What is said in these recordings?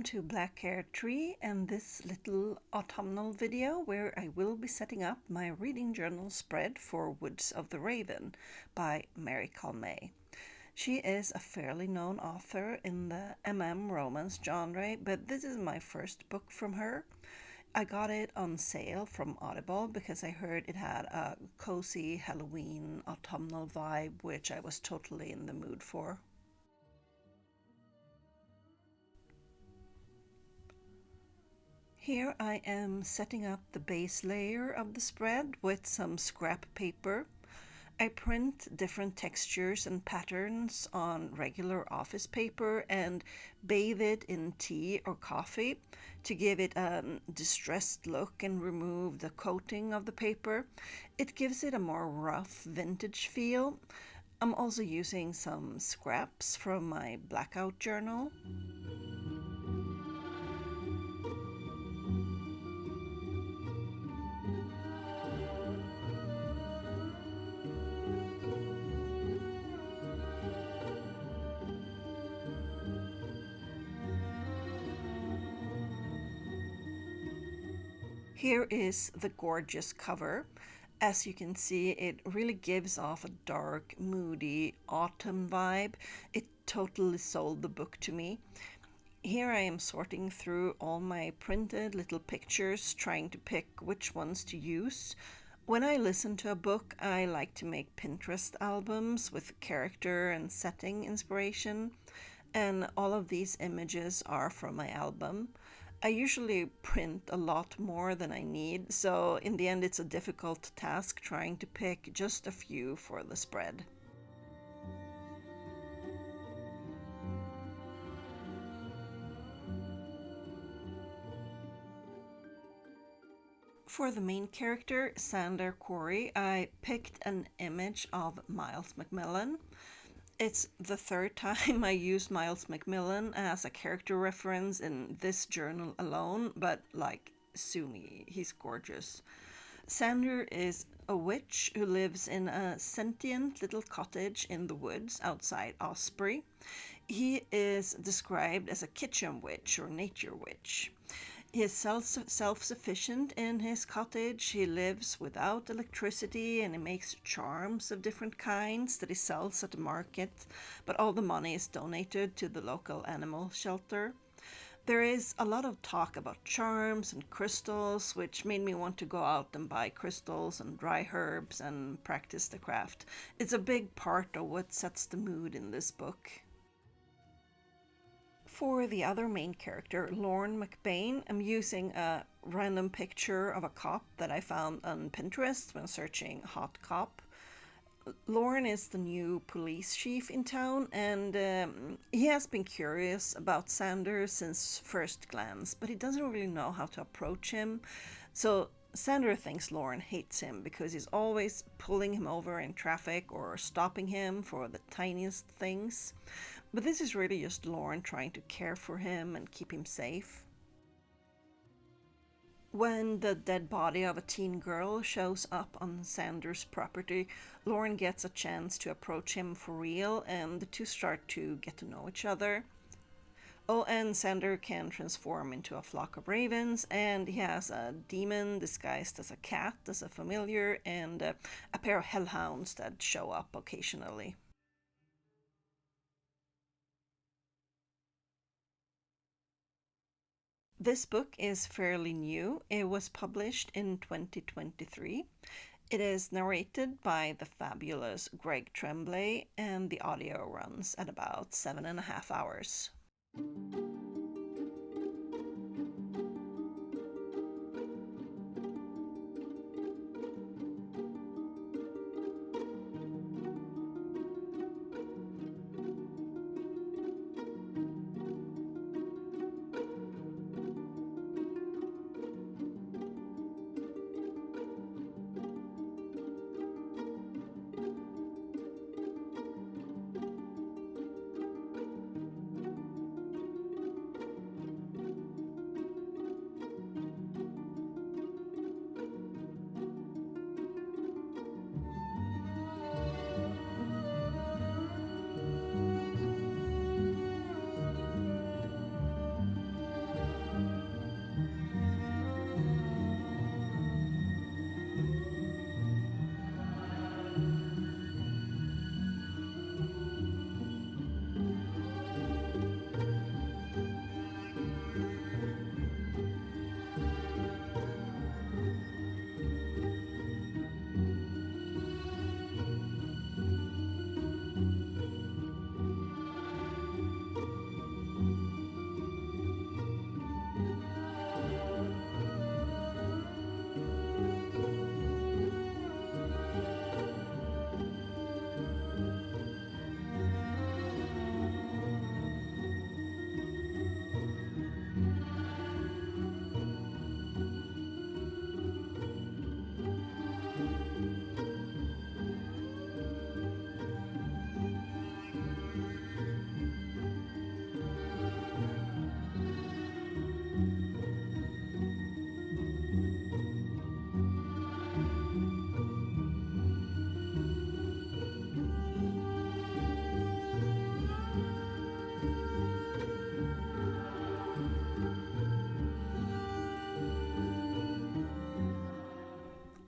to Black Hair Tree and this little autumnal video where I will be setting up my reading journal spread for Woods of the Raven by Mary Colmay. She is a fairly known author in the romance genre, but this is my first book from her. I got it on sale from Audible because I heard it had a cozy Halloween autumnal vibe, which I was totally in the mood for. Here I am setting up the base layer of the spread with some scrap paper. I print different textures and patterns on regular office paper and bathe it in tea or coffee to give it a distressed look and remove the coating of the paper. It gives it a more rough vintage feel. I'm also using some scraps from my blackout journal. Here is the gorgeous cover. As you can see, it really gives off a dark, moody autumn vibe. It totally sold the book to me. Here I am sorting through all my printed little pictures, trying to pick which ones to use. When I listen to a book, I like to make Pinterest albums with character and setting inspiration, and all of these images are from my album. I usually print a lot more than I need, so in the end it's a difficult task trying to pick just a few for the spread. For the main character, Sander Corey, I picked an image of Miles Macmillan. It's the third time I used Miles Macmillan as a character reference in this journal alone, but sue me, he's gorgeous. Sander is a witch who lives in a sentient little cottage in the woods outside Osprey. He is described as a kitchen witch or nature witch. He is self-sufficient in his cottage. He lives without electricity and he makes charms of different kinds that he sells at the market, but all the money is donated to the local animal shelter. There is a lot of talk about charms and crystals, which made me want to go out and buy crystals and dry herbs and practice the craft. It's a big part of what sets the mood in this book. For the other main character, Lorne McBain, I'm using a random picture of a cop that I found on Pinterest when searching hot cop. Lorne is the new police chief in town, and he has been curious about Sander since first glance, but he doesn't really know how to approach him. So Sander thinks Lorne hates him because he's always pulling him over in traffic or stopping him for the tiniest things. But this is really just Lorne trying to care for him and keep him safe. When the dead body of a teen girl shows up on Sander's property, Lorne gets a chance to approach him for real, and the two start to get to know each other. Oh, and Sander can transform into a flock of ravens, and he has a demon disguised as a cat as a familiar, and a pair of hellhounds that show up occasionally. This book is fairly new. It was published in 2023. It is narrated by the fabulous Greg Tremblay, and the audio runs at about 7.5 hours.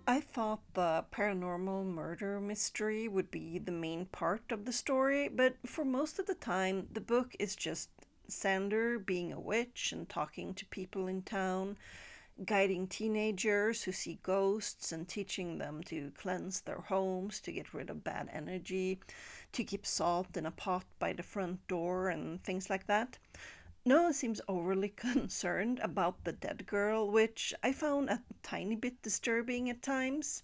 I thought the paranormal murder mystery would be the main part of the story, but for most of the time, the book is just Sander being a witch and talking to people in town, guiding teenagers who see ghosts and teaching them to cleanse their homes, to get rid of bad energy, to keep salt in a pot by the front door, and things like that. No one seems overly concerned about the dead girl, which I found a tiny bit disturbing at times.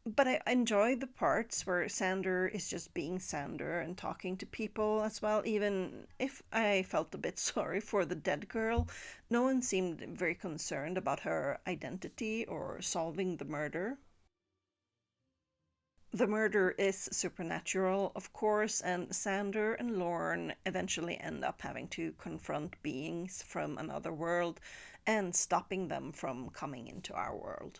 But I enjoy the parts where Sander is just being Sander and talking to people as well, even if I felt a bit sorry for the dead girl. No one seemed very concerned about her identity or solving the murder. The murder is supernatural, of course, and Sander and Lorne eventually end up having to confront beings from another world and stopping them from coming into our world.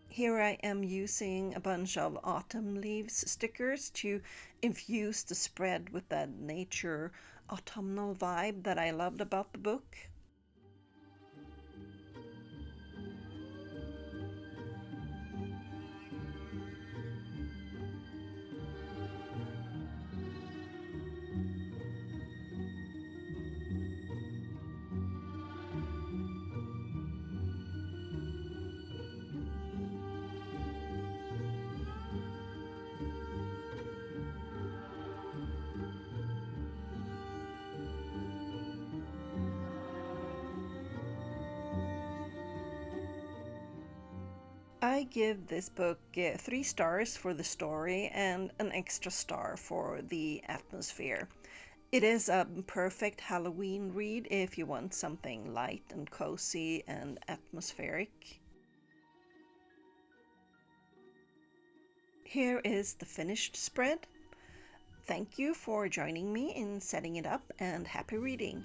Here I am using a bunch of autumn leaves stickers to infuse the spread with that nature autumnal vibe that I loved about the book. I give this book 3 stars for the story and an extra star for the atmosphere. It is a perfect Halloween read if you want something light and cozy and atmospheric. Here is the finished spread. Thank you for joining me in setting it up and happy reading.